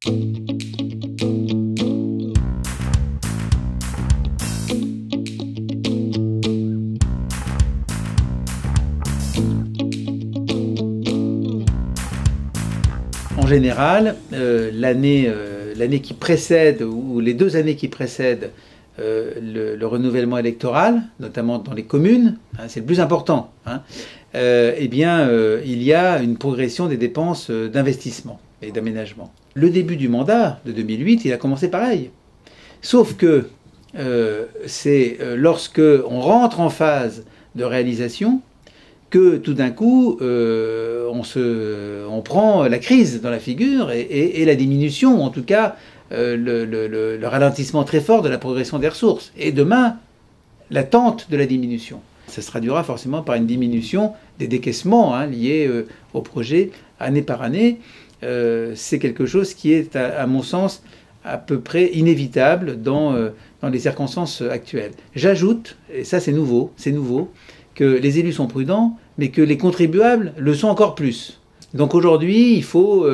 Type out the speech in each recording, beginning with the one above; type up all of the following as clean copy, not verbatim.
En général, l'année qui précède, ou les 2 années qui précèdent le renouvellement électoral, notamment dans les communes, hein, c'est le plus important, hein, eh bien, il y a une progression des dépenses d'investissement et d'aménagement. Le début du mandat de 2008, il a commencé pareil. Sauf que c'est lorsque on rentre en phase de réalisation que tout d'un coup, on prend la crise dans la figure et la diminution, ou en tout cas le ralentissement très fort de la progression des ressources. Et demain, l'attente de la diminution. Ça se traduira forcément par une diminution des décaissements, hein, liés au projet année par année. C'est quelque chose qui est, à mon sens, à peu près inévitable dans les circonstances actuelles. J'ajoute, et ça c'est nouveau, que les élus sont prudents, mais que les contribuables le sont encore plus. Donc aujourd'hui, il faut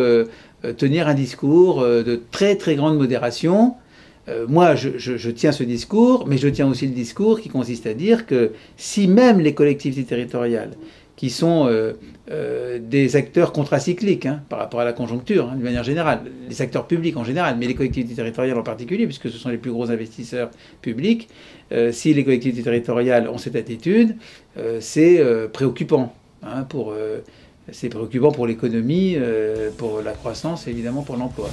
tenir un discours de très très grande modération. Moi, je tiens ce discours, mais je tiens aussi le discours qui consiste à dire que si même les collectivités territoriales, qui sont des acteurs contracycliques, hein, par rapport à la conjoncture, hein, de manière générale, les acteurs publics en général, mais les collectivités territoriales en particulier, puisque ce sont les plus gros investisseurs publics, si les collectivités territoriales ont cette attitude, c'est préoccupant, hein, c'est préoccupant pour l'économie, pour la croissance et évidemment pour l'emploi.